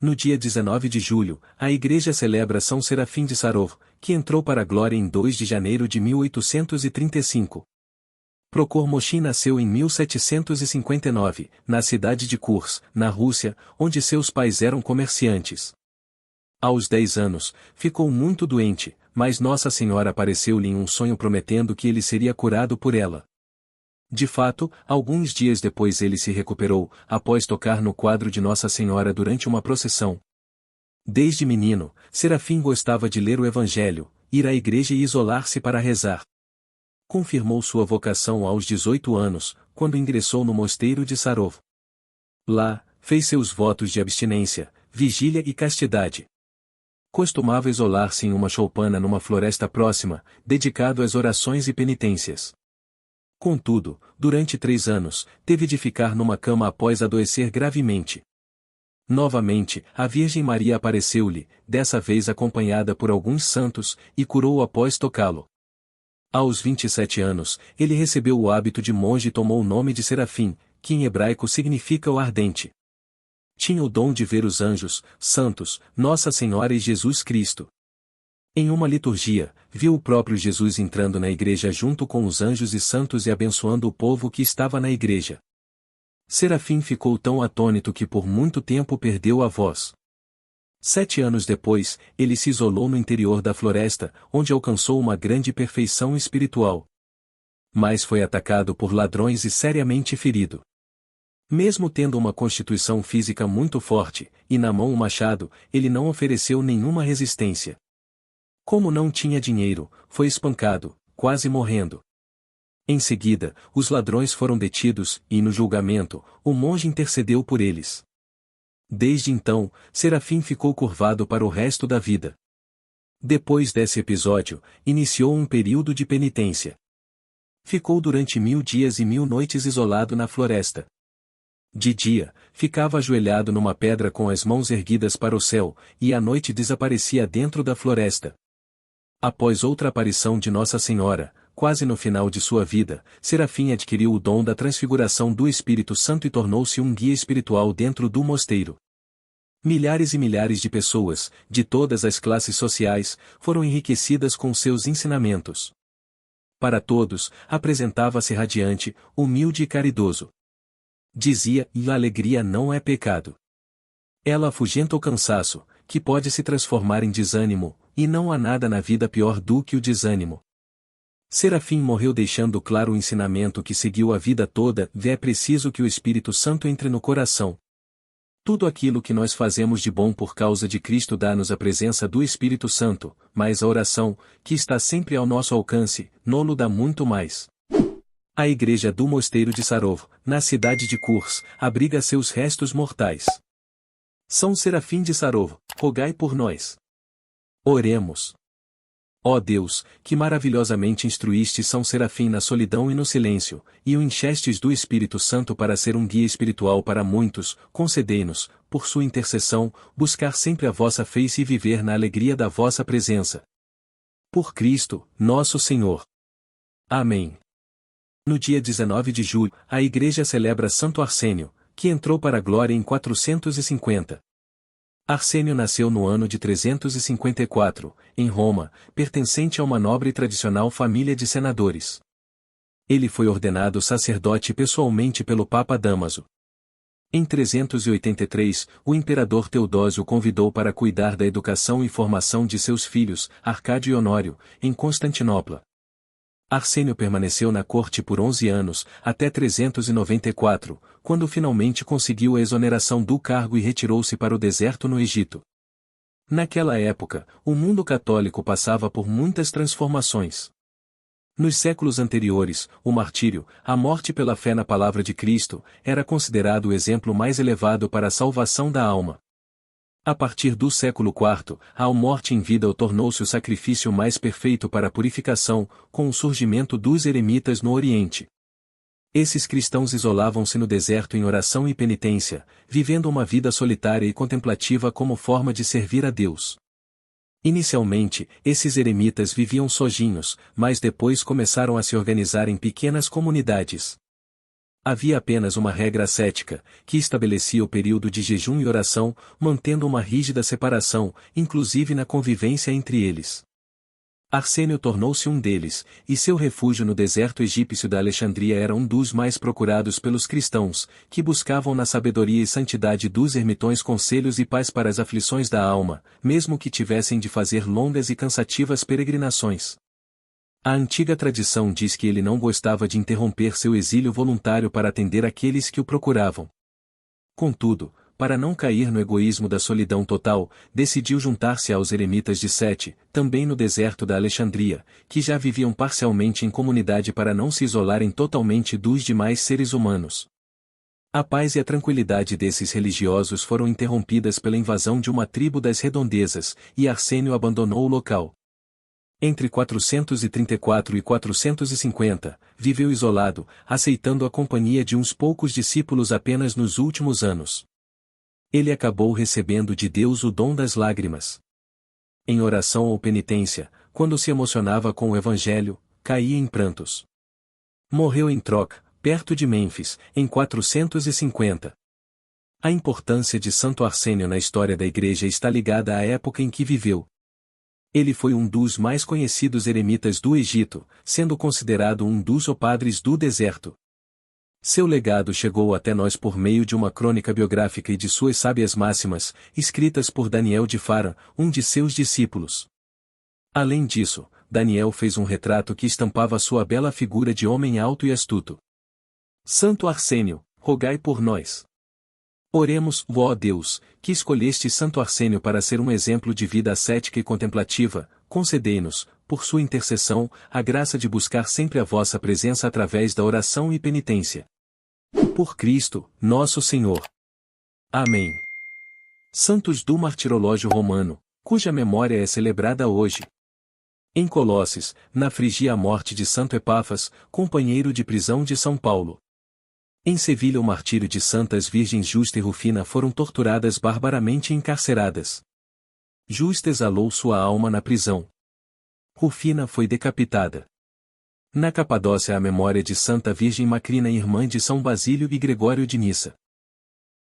No dia 19 de julho, a igreja celebra São Serafim de Sarov, que entrou para a glória em 2 de janeiro de 1835. Prokhor Moshin nasceu em 1759, na cidade de Kurs, na Rússia, onde seus pais eram comerciantes. Aos 10 anos, ficou muito doente, mas Nossa Senhora apareceu-lhe em um sonho prometendo que ele seria curado por ela. De fato, alguns dias depois ele se recuperou, após tocar no quadro de Nossa Senhora durante uma procissão. Desde menino, Serafim gostava de ler o Evangelho, ir à igreja e isolar-se para rezar. Confirmou sua vocação aos 18 anos, quando ingressou no mosteiro de Sarov. Lá, fez seus votos de abstinência, vigília e castidade. Costumava isolar-se em uma choupana numa floresta próxima, dedicado às orações e penitências. Contudo, durante 3 anos, teve de ficar numa cama após adoecer gravemente. Novamente, a Virgem Maria apareceu-lhe, dessa vez acompanhada por alguns santos, e curou-o após tocá-lo. Aos 27 anos, ele recebeu o hábito de monge e tomou o nome de Serafim, que em hebraico significa o ardente. Tinha o dom de ver os anjos, santos, Nossa Senhora e Jesus Cristo. Em uma liturgia, viu o próprio Jesus entrando na igreja junto com os anjos e santos e abençoando o povo que estava na igreja. Serafim ficou tão atônito que por muito tempo perdeu a voz. 7 anos depois, ele se isolou no interior da floresta, onde alcançou uma grande perfeição espiritual. Mas foi atacado por ladrões e seriamente ferido. Mesmo tendo uma constituição física muito forte, e na mão um machado, ele não ofereceu nenhuma resistência. Como não tinha dinheiro, foi espancado, quase morrendo. Em seguida, os ladrões foram detidos, e no julgamento, o monge intercedeu por eles. Desde então, Serafim ficou curvado para o resto da vida. Depois desse episódio, iniciou um período de penitência. Ficou durante 1000 dias e 1000 noites isolado na floresta. De dia, ficava ajoelhado numa pedra com as mãos erguidas para o céu, e à noite desaparecia dentro da floresta. Após outra aparição de Nossa Senhora, quase no final de sua vida, Serafim adquiriu o dom da transfiguração do Espírito Santo e tornou-se um guia espiritual dentro do mosteiro. Milhares e milhares de pessoas, de todas as classes sociais, foram enriquecidas com seus ensinamentos. Para todos, apresentava-se radiante, humilde e caridoso. Dizia, e a alegria não é pecado. Ela afugenta o cansaço, que pode se transformar em desânimo, e não há nada na vida pior do que o desânimo. Serafim morreu deixando claro o ensinamento que seguiu a vida toda: é preciso que o Espírito Santo entre no coração. Tudo aquilo que nós fazemos de bom por causa de Cristo dá-nos a presença do Espírito Santo, mas a oração, que está sempre ao nosso alcance, nolo dá muito mais. A igreja do mosteiro de Sarov, na cidade de Kurs, abriga seus restos mortais. São Serafim de Sarov, rogai por nós. Oremos. Ó Deus, que maravilhosamente instruíste São Serafim na solidão e no silêncio, e o enchestes do Espírito Santo para ser um guia espiritual para muitos, concedei-nos, por sua intercessão, buscar sempre a vossa face e viver na alegria da vossa presença. Por Cristo, nosso Senhor. Amém. No dia 19 de julho, a igreja celebra Santo Arsênio, que entrou para a glória em 450. Arsênio nasceu no ano de 354, em Roma, pertencente a uma nobre e tradicional família de senadores. Ele foi ordenado sacerdote pessoalmente pelo Papa Dámaso. Em 383, o imperador Teodósio o convidou para cuidar da educação e formação de seus filhos, Arcádio e Honório, em Constantinopla. Arsênio permaneceu na corte por 11 anos, até 394, quando finalmente conseguiu a exoneração do cargo e retirou-se para o deserto no Egito. Naquela época, o mundo católico passava por muitas transformações. Nos séculos anteriores, o martírio, a morte pela fé na palavra de Cristo, era considerado o exemplo mais elevado para a salvação da alma. A partir do século IV, a morte em vida tornou-se o sacrifício mais perfeito para a purificação, com o surgimento dos eremitas no Oriente. Esses cristãos isolavam-se no deserto em oração e penitência, vivendo uma vida solitária e contemplativa como forma de servir a Deus. Inicialmente, esses eremitas viviam sozinhos, mas depois começaram a se organizar em pequenas comunidades. Havia apenas uma regra ascética, que estabelecia o período de jejum e oração, mantendo uma rígida separação, inclusive na convivência entre eles. Arsênio tornou-se um deles, e seu refúgio no deserto egípcio da Alexandria era um dos mais procurados pelos cristãos, que buscavam na sabedoria e santidade dos ermitões conselhos e paz para as aflições da alma, mesmo que tivessem de fazer longas e cansativas peregrinações. A antiga tradição diz que ele não gostava de interromper seu exílio voluntário para atender aqueles que o procuravam. Contudo, para não cair no egoísmo da solidão total, decidiu juntar-se aos eremitas de Sete, também no deserto da Alexandria, que já viviam parcialmente em comunidade para não se isolarem totalmente dos demais seres humanos. A paz e a tranquilidade desses religiosos foram interrompidas pela invasão de uma tribo das redondezas, e Arsênio abandonou o local. Entre 434 e 450, viveu isolado, aceitando a companhia de uns poucos discípulos apenas nos últimos anos. Ele acabou recebendo de Deus o dom das lágrimas. Em oração ou penitência, quando se emocionava com o Evangelho, caía em prantos. Morreu em Troca, perto de Mênfis, em 450. A importância de Santo Arsênio na história da Igreja está ligada à época em que viveu. Ele foi um dos mais conhecidos eremitas do Egito, sendo considerado um dos padres do deserto. Seu legado chegou até nós por meio de uma crônica biográfica e de suas sábias máximas, escritas por Daniel de Fara, um de seus discípulos. Além disso, Daniel fez um retrato que estampava sua bela figura de homem alto e astuto. Santo Arsênio, rogai por nós. Oremos, ó Deus, que escolheste Santo Arsênio para ser um exemplo de vida ascética e contemplativa, concedei-nos, por sua intercessão, a graça de buscar sempre a vossa presença através da oração e penitência. Por Cristo, nosso Senhor. Amém. Santos do Martirológio Romano, cuja memória é celebrada hoje. Em Colosses, na Frigia a morte de Santo Epáfras, companheiro de prisão de São Paulo. Em Sevilha o martírio de Santas Virgens Justa e Rufina foram torturadas barbaramente e encarceradas. Justa exalou sua alma na prisão. Rufina foi decapitada. Na Capadócia a memória de Santa Virgem Macrina irmã de São Basílio e Gregório de Nissa.